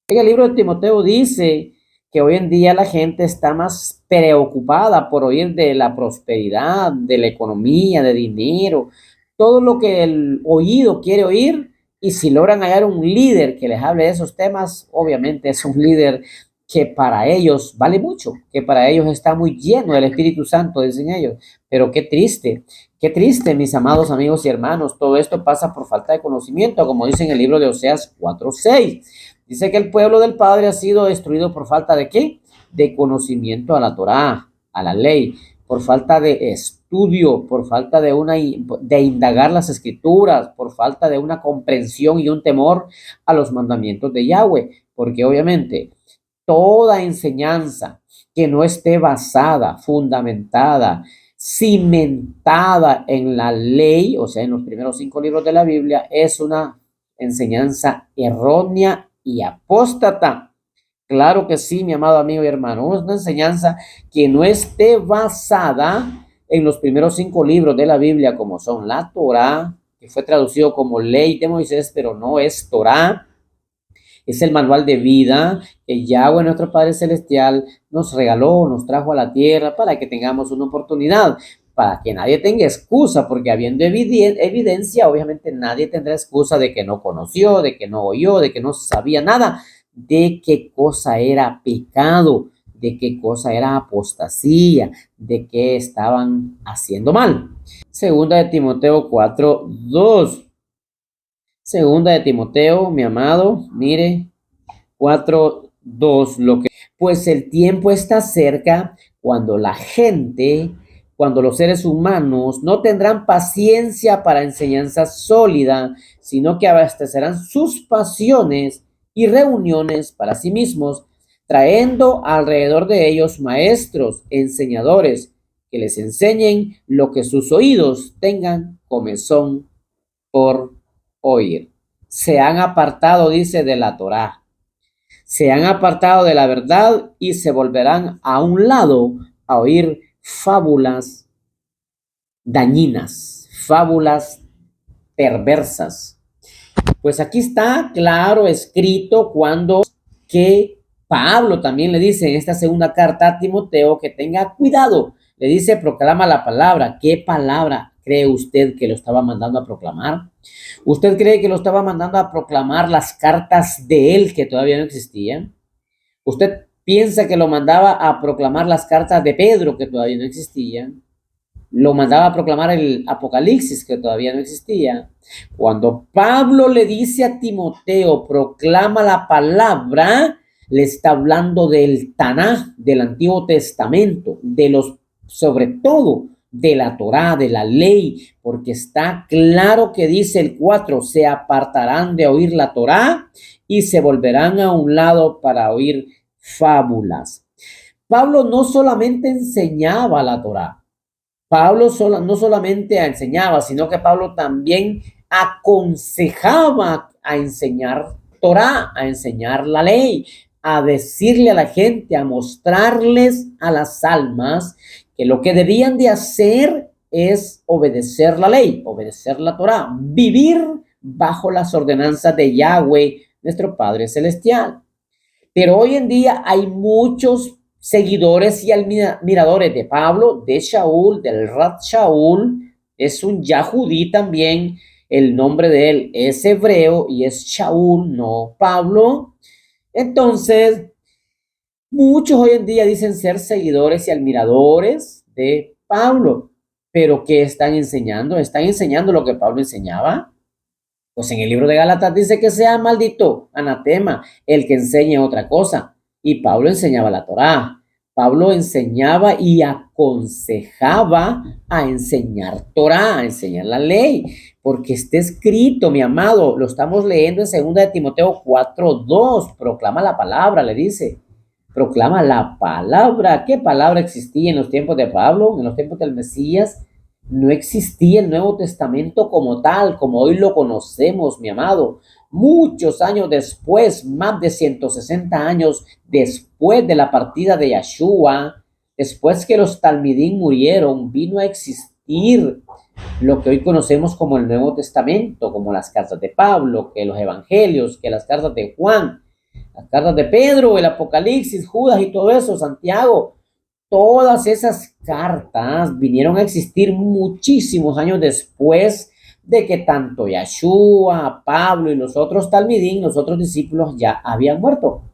En el libro de Timoteo dice que hoy en día la gente está más preocupada por oír de la prosperidad, de la economía, de dinero, todo lo que el oído quiere oír. Y si logran hallar un líder que les hable de esos temas, obviamente es un líder que para ellos vale mucho, que para ellos está muy lleno del Espíritu Santo, dicen ellos. Pero qué triste, mis amados amigos y hermanos, todo esto pasa por falta de conocimiento, como dice en el libro de Oseas 4:6. Dice que el pueblo del Padre ha sido destruido por falta de ¿qué? De conocimiento a la Torá, a la ley, por falta de estudio, por falta de indagar las escrituras, por falta de una comprensión y un temor a los mandamientos de Yahweh, porque obviamente toda enseñanza que no esté basada, fundamentada, cimentada en la ley, o sea, en los primeros 5 libros de la Biblia, es una enseñanza errónea y apóstata. Claro que sí, mi amado amigo y hermano, es una enseñanza que no esté basada en los primeros 5 libros de la Biblia, como son la Torá, que fue traducido como ley de Moisés, pero no es Torá. Es el manual de vida que Yahweh, nuestro Padre Celestial, nos regaló, nos trajo a la tierra para que tengamos una oportunidad, para que nadie tenga excusa, porque habiendo evidencia, obviamente nadie tendrá excusa de que no conoció, de que no oyó, de que no sabía nada, de qué cosa era pecado, de qué cosa era apostasía, de qué estaban haciendo mal. Segunda de Timoteo 4:2. Segunda de Timoteo, mi amado, mire, 4:2, pues el tiempo está cerca cuando cuando los seres humanos no tendrán paciencia para enseñanza sólida, sino que abastecerán sus pasiones y reuniones para sí mismos, trayendo alrededor de ellos maestros, enseñadores, que les enseñen lo que sus oídos tengan comezón por oír. Se han apartado, dice, de la Torá. Se han apartado de la verdad y se volverán a un lado a oír fábulas dañinas, fábulas perversas. Pues aquí está claro escrito cuando que Pablo también le dice en esta segunda carta a Timoteo que tenga cuidado. Le dice, proclama la palabra. ¿Qué palabra cree usted que lo estaba mandando a proclamar? ¿Usted cree que lo estaba mandando a proclamar las cartas de él que todavía no existían? ¿Usted piensa que lo mandaba a proclamar las cartas de Pedro que todavía no existían? Lo mandaba a proclamar el Apocalipsis que todavía no existía. Cuando Pablo le dice a Timoteo, proclama la palabra, le está hablando del Tanaj, del Antiguo Testamento, sobre todo de la Torá, de la ley, porque está claro que dice el 4, se apartarán de oír la Torá y se volverán a un lado para oír fábulas. Pablo no solamente enseñaba la Torá, no solamente enseñaba, sino que Pablo también aconsejaba a enseñar Torá, a enseñar la ley, a decirle a la gente, a mostrarles a las almas que lo que debían de hacer es obedecer la ley, obedecer la Torá, vivir bajo las ordenanzas de Yahweh, nuestro Padre Celestial. Pero hoy en día hay muchos seguidores y admiradores de Pablo, de Shaul, del Rab Shaul, es un Yahudí también, el nombre de él es hebreo y es Shaul, no Pablo. Entonces, muchos hoy en día dicen ser seguidores y admiradores de Pablo, pero ¿qué están enseñando? ¿Están enseñando lo que Pablo enseñaba? Pues en el libro de Gálatas dice que sea maldito, anatema, el que enseñe otra cosa. Y Pablo enseñaba la Torá. Pablo enseñaba y aconsejaba a enseñar Torá, a enseñar la ley, porque está escrito, mi amado, lo estamos leyendo en 2 de Timoteo 4:2, proclama la palabra, le dice. Proclama la palabra. ¿Qué palabra existía en los tiempos de Pablo, en los tiempos del Mesías? No existía el Nuevo Testamento como tal, como hoy lo conocemos, mi amado. Muchos años después, más de 160 años después de la partida de Yeshua, después que los talmidín murieron, vino a existir lo que hoy conocemos como el Nuevo Testamento, como las cartas de Pablo, que los evangelios, que las cartas de Juan, las cartas de Pedro, el Apocalipsis, Judas y todo eso, Santiago. Todas esas cartas vinieron a existir muchísimos años después de que tanto Yeshua, Pablo y los otros talmidín, los otros discípulos ya habían muerto.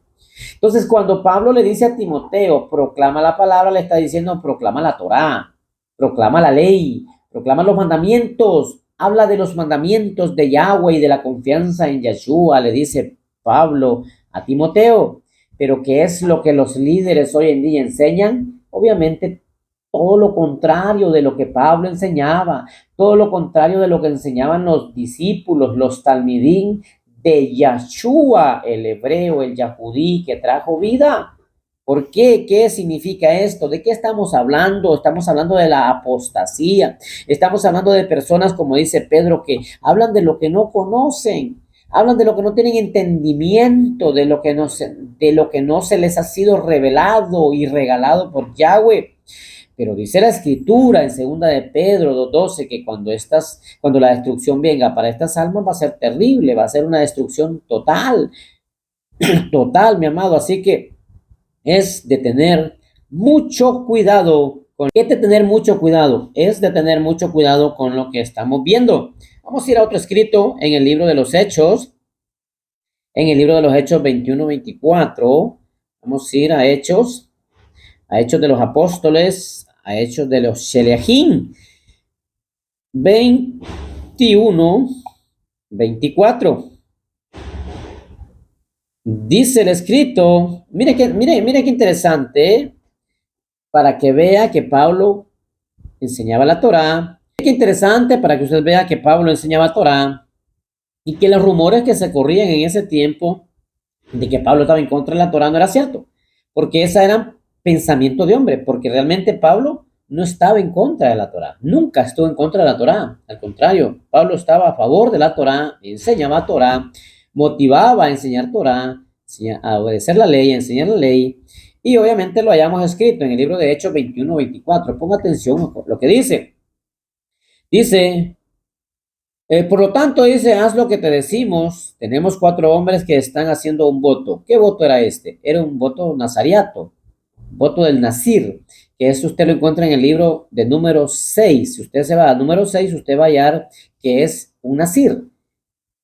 Entonces, cuando Pablo le dice a Timoteo, proclama la palabra, le está diciendo, proclama la Torá, proclama la ley, proclama los mandamientos, habla de los mandamientos de Yahweh y de la confianza en Yeshua, le dice Pablo a Timoteo. Pero ¿qué es lo que los líderes hoy en día enseñan? Obviamente todo lo contrario de lo que Pablo enseñaba, todo lo contrario de lo que enseñaban los discípulos, los talmidín de Yeshua, el hebreo, el Yahudí que trajo vida. ¿Por qué? ¿Qué significa esto? ¿De qué estamos hablando? Estamos hablando de la apostasía. Estamos hablando de personas, como dice Pedro, que hablan de lo que no conocen. Hablan de lo que no tienen entendimiento, de lo que no se les ha sido revelado y regalado por Yahweh. Pero dice la escritura en 2 de Pedro 2:12 que cuando la destrucción venga para estas almas va a ser terrible, va a ser una destrucción total, total, mi amado. Así que es de tener mucho cuidado. ¿Qué es de tener mucho cuidado? Es de tener mucho cuidado con lo que estamos viendo. Vamos a ir a otro escrito en el libro de los Hechos. En el libro de los Hechos 21-24. Vamos a ir a Hechos de los Apóstoles, a Hechos de los Sheleachim. 21-24. Dice el escrito, mire qué interesante, ¿eh? Para que vea que Pablo enseñaba la Torá. Qué interesante para que usted vea que Pablo enseñaba Torá y que los rumores que se corrían en ese tiempo de que Pablo estaba en contra de la Torá no era cierto, porque ese era pensamiento de hombre, porque realmente Pablo no estaba en contra de la Torá, nunca estuvo en contra de la Torá, al contrario, Pablo estaba a favor de la Torá, enseñaba Torá, motivaba a enseñar Torá, a obedecer la ley, a enseñar la ley, y obviamente lo hayamos escrito en el libro de Hechos 21-24. Ponga atención a lo que dice. Dice, por lo tanto, dice, haz lo que te decimos. Tenemos 4 hombres que están haciendo un voto. ¿Qué voto era este? Era un voto nazariato, voto del Nazir, que eso usted lo encuentra en el libro de número 6. Si usted se va al número 6, usted va a hallar que es un Nazir,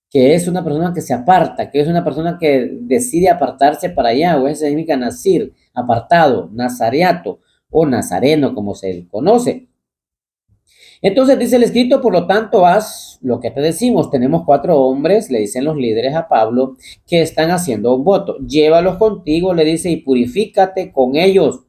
que es una persona que se aparta, que es una persona que decide apartarse para allá, o eso significa Nazir, apartado, nazariato o nazareno, como se conoce. Entonces dice el escrito, por lo tanto, haz lo que te decimos. Tenemos 4 hombres, le dicen los líderes a Pablo, que están haciendo un voto. Llévalos contigo, le dice, y purifícate con ellos.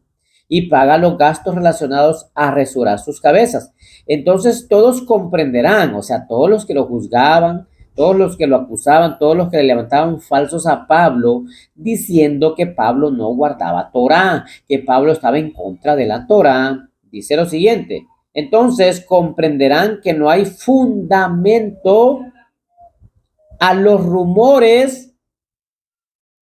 y paga los gastos relacionados a rasurar sus cabezas. Entonces todos comprenderán, o sea, todos los que lo juzgaban, todos los que lo acusaban, todos los que le levantaban falsos a Pablo, diciendo que Pablo no guardaba Torá, que Pablo estaba en contra de la Torá. Dice lo siguiente: entonces comprenderán que no hay fundamento a los rumores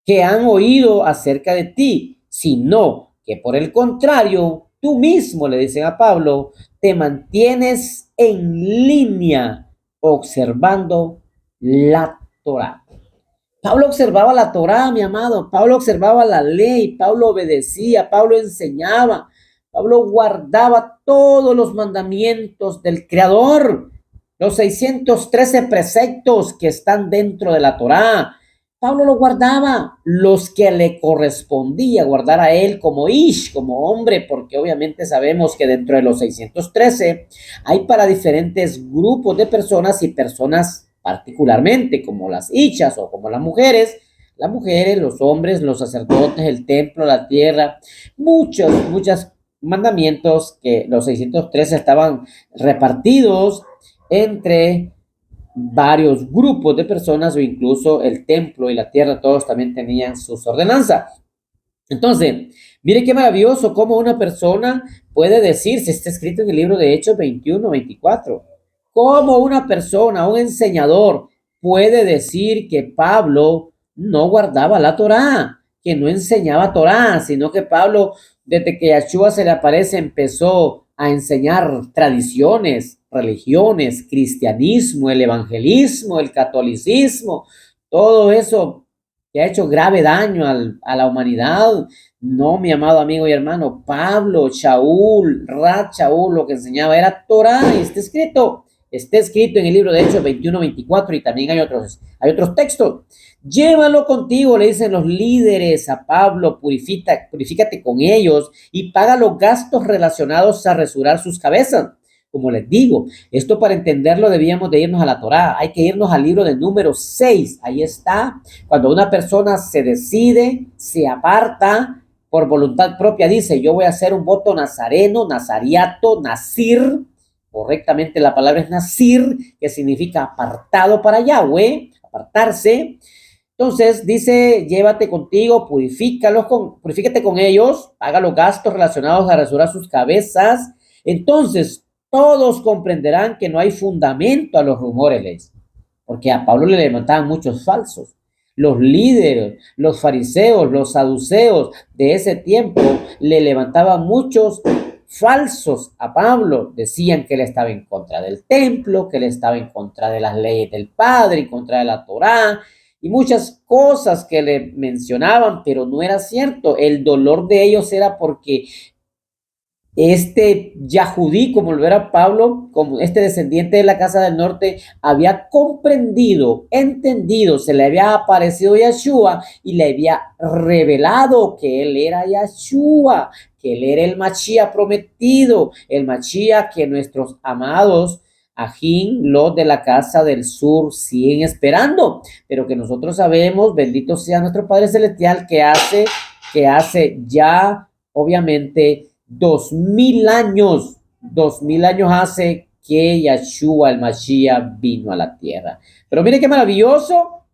que han oído acerca de ti, sino que por el contrario, tú mismo, le dicen a Pablo, te mantienes en línea observando la Torá. Pablo observaba la Torá, mi amado. Pablo observaba la ley. Pablo obedecía. Pablo enseñaba. Pablo guardaba todos los mandamientos del Creador. Los 613 preceptos que están dentro de la Torá. Pablo lo guardaba, los que le correspondía guardar a él como Ish, como hombre, porque obviamente sabemos que dentro de los 613 hay para diferentes grupos de personas y personas particularmente, como las Ishas o como las mujeres, los hombres, los sacerdotes, el templo, la tierra, muchos mandamientos que los 613 estaban repartidos entre varios grupos de personas o incluso el templo y la tierra, todos también tenían sus ordenanzas. Entonces, mire qué maravilloso cómo una persona puede decir, si está escrito en el libro de Hechos 21-24, cómo una persona, un enseñador, puede decir que Pablo no guardaba la Torá, que no enseñaba Torá, sino que Pablo, desde que Yeshua se le aparece, empezó a enseñar tradiciones, religiones, cristianismo, el evangelismo, el catolicismo, todo eso que ha hecho grave daño a la humanidad. No, mi amado amigo y hermano, Pablo, Shaul, Shaul, lo que enseñaba era Torah, y está escrito en el libro de Hechos 21-24, y también hay otros textos. Llévalo contigo, le dicen los líderes a Pablo, purifícate con ellos y paga los gastos relacionados a rasurar sus cabezas. Como les digo, esto para entenderlo debíamos de irnos a la Torá, hay que irnos al libro de Números 6, ahí está, cuando una persona se decide, se aparta por voluntad propia, dice, yo voy a hacer un voto nazareno, nazariato, nazir, correctamente la palabra es nazir, que significa apartado para Yahweh, apartarse. Entonces dice, llévate contigo, purifícate con ellos, paga los gastos relacionados a rasurar sus cabezas. Entonces todos comprenderán que no hay fundamento a los rumores, porque a Pablo le levantaban muchos falsos. Los líderes, los fariseos, los saduceos de ese tiempo le levantaban muchos falsos a Pablo. Decían que él estaba en contra del templo, que él estaba en contra de las leyes del Padre, en contra de la Torá, y muchas cosas que le mencionaban, pero no era cierto. El dolor de ellos era porque este Yahudí, como lo era Pablo, como este descendiente de la casa del norte, había comprendido, entendido, se le había aparecido Yeshua y le había revelado que él era Yeshua, que él era el Mashiach prometido, el Mashiach que nuestros amados Ajín, los de la casa del sur siguen esperando, pero que nosotros sabemos, bendito sea nuestro Padre Celestial, que hace ya, obviamente, 2000 años hace que Yeshua el Mashiach vino a la tierra. Pero mire qué maravilloso.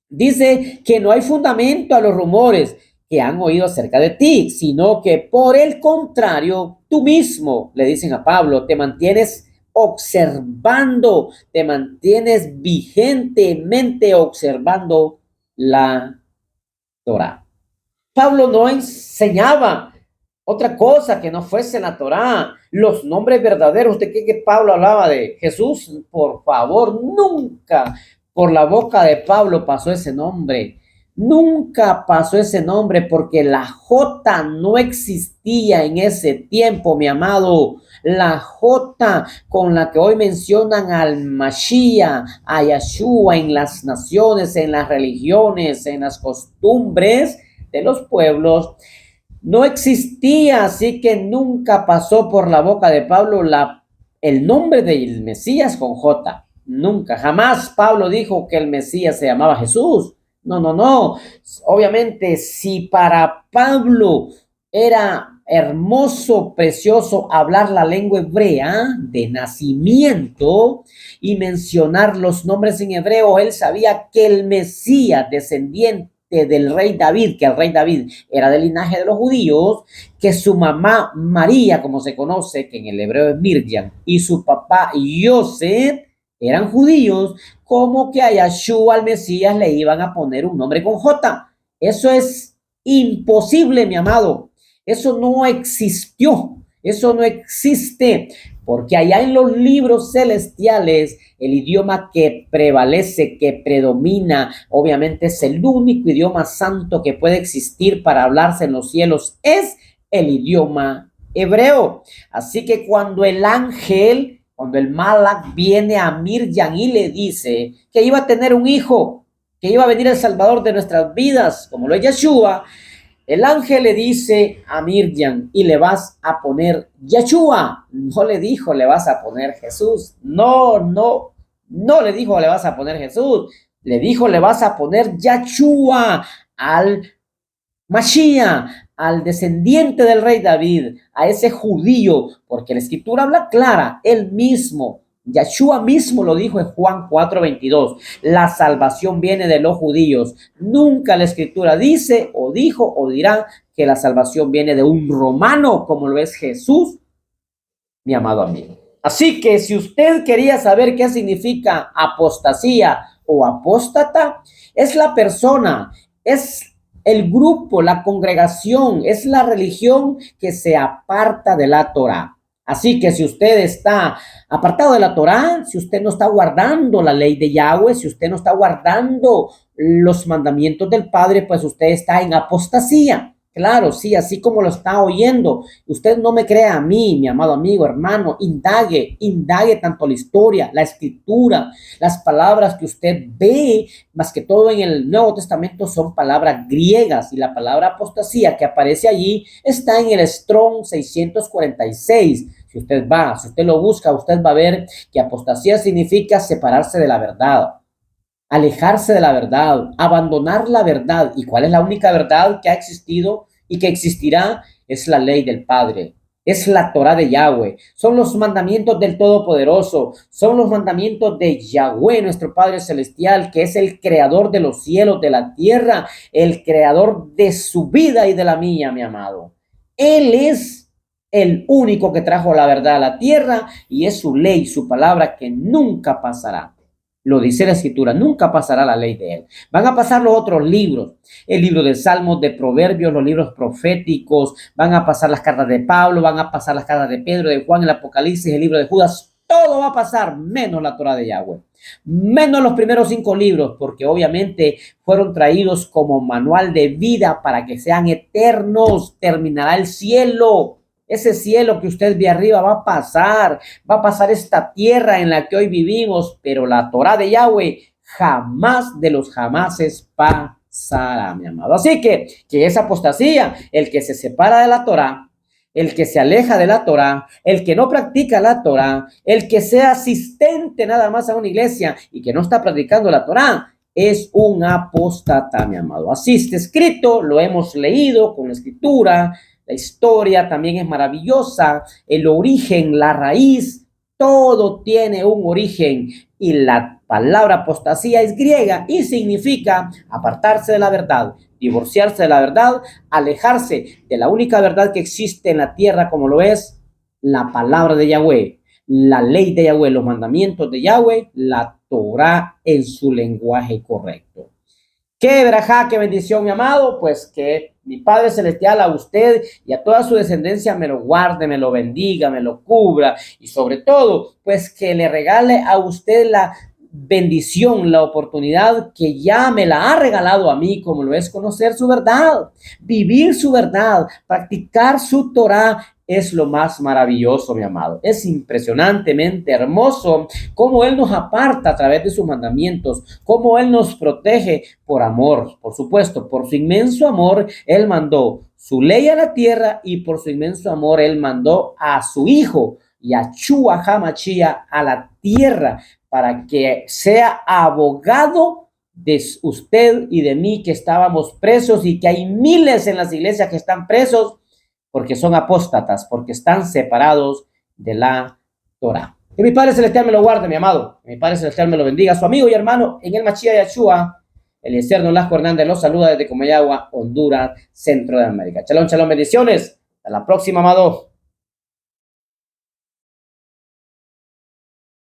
Dice que no hay fundamento a los rumores que han oído acerca de ti, sino que por el contrario, tú mismo, le dicen a Pablo, te mantienes observando, te mantienes vigentemente observando la Torá. Pablo no enseñaba otra cosa que no fuese la Torá, los nombres verdaderos. ¿De qué que Pablo hablaba de Jesús? Por favor, nunca por la boca de Pablo pasó ese nombre. Nunca pasó ese nombre porque la J no existía en ese tiempo, mi amado. La J con la que hoy mencionan al Mashiach, a Yeshua en las naciones, en las religiones, en las costumbres de los pueblos, no existía, así que nunca pasó por la boca de Pablo el nombre del Mesías con J. Nunca, jamás Pablo dijo que el Mesías se llamaba Jesús. No. Obviamente, si para Pablo era hermoso, precioso hablar la lengua hebrea de nacimiento y mencionar los nombres en hebreo. Él sabía que el Mesías, descendiente del rey David, que el rey David era del linaje de los judíos, que su mamá María, como se conoce, que en el hebreo es Miriam, y su papá Yosef eran judíos, como que a Yahshua, al Mesías, le iban a poner un nombre con J. Eso es imposible, mi amado. Eso no existió. Eso no existe. Porque allá en los libros celestiales, el idioma que prevalece, que predomina, obviamente es el único idioma santo que puede existir para hablarse en los cielos, es el idioma hebreo. Así que cuando el ángel, cuando el Malak viene a Miriam y le dice que iba a tener un hijo, que iba a venir el Salvador de nuestras vidas, como lo es Yeshua, el ángel le dice a Miriam, y le vas a poner Yeshua. No le dijo, le vas a poner Jesús. No le dijo, le vas a poner Jesús. Le dijo, le vas a poner Yeshua al Mashiach, al descendiente del rey David, a ese judío, porque la escritura habla clara, él mismo, Yeshua mismo lo dijo en Juan 4:22, la salvación viene de los judíos. Nunca la escritura dice o dijo o dirá que la salvación viene de un romano, como lo es Jesús, mi amado amigo. Así que si usted quería saber qué significa apostasía o apóstata, es la persona, es el grupo, la congregación, es la religión que se aparta de la Torá. Así que si usted está apartado de la Torá, si usted no está guardando la ley de Yahweh, si usted no está guardando los mandamientos del Padre, pues usted está en apostasía. Claro, sí, así como lo está oyendo. Usted no me crea a mí, mi amado amigo, hermano. Indague tanto la historia, la escritura, las palabras que usted ve, más que todo en el Nuevo Testamento son palabras griegas, y la palabra apostasía que aparece allí está en el Strong 646. Si usted lo busca, usted va a ver que apostasía significa separarse de la verdad, alejarse de la verdad, abandonar la verdad. ¿Y cuál es la única verdad que ha existido y que existirá? Es la ley del Padre, es la Torá de Yahweh, son los mandamientos del Todopoderoso, son los mandamientos de Yahweh, nuestro Padre Celestial, que es el creador de los cielos, de la tierra, el creador de su vida y de la mía, mi amado. Él es el único que trajo la verdad a la tierra, y es su ley, su palabra, que nunca pasará. Lo dice la escritura, nunca pasará la ley de él. Van a pasar los otros libros, el libro de Salmos, de Proverbios, los libros proféticos, van a pasar las cartas de Pablo, van a pasar las cartas de Pedro, de Juan, el Apocalipsis, el libro de Judas. Todo va a pasar, menos la Torá de Yahweh, menos los primeros 5 libros, porque obviamente fueron traídos como manual de vida para que sean eternos. Terminará el cielo. Ese cielo que usted ve arriba va a pasar esta tierra en la que hoy vivimos, pero la Torá de Yahweh jamás de los jamases pasará, mi amado. Así que esa apostasía, el que se separa de la Torá, el que se aleja de la Torá, el que no practica la Torá, el que sea asistente nada más a una iglesia y que no está practicando la Torá, es un apóstata, mi amado. Así está escrito, lo hemos leído con la escritura. La historia también es maravillosa, el origen, la raíz, todo tiene un origen, y la palabra apostasía es griega y significa apartarse de la verdad, divorciarse de la verdad, alejarse de la única verdad que existe en la tierra, como lo es la palabra de Yahweh, la ley de Yahweh, los mandamientos de Yahweh, la Torá en su lenguaje correcto. Qué verajá, qué bendición, mi amado, pues que mi Padre Celestial a usted y a toda su descendencia me lo guarde, me lo bendiga, me lo cubra, y sobre todo, pues que le regale a usted la bendición, la oportunidad que ya me la ha regalado a mí, como lo es conocer su verdad, vivir su verdad, practicar su Torá. Es lo más maravilloso, mi amado. Es impresionantemente hermoso cómo Él nos aparta a través de sus mandamientos, cómo Él nos protege por amor. Por supuesto, por su inmenso amor, Él mandó su ley a la tierra, y por su inmenso amor, Él mandó a su Hijo, Yahshua HaMashiach, a la tierra, para que sea abogado de usted y de mí, que estábamos presos, y que hay miles en las iglesias que están presos, porque son apóstatas, porque están separados de la Torah. Que mi Padre Celestial me lo guarde, mi amado. Que mi Padre Celestial me lo bendiga. Su amigo y hermano en el Mashiach Yahshua, Eliezer Nolasco Hernández, los saluda desde Comayagua, Honduras, Centro de América. Shalom, shalom, bendiciones. Hasta la próxima, amado.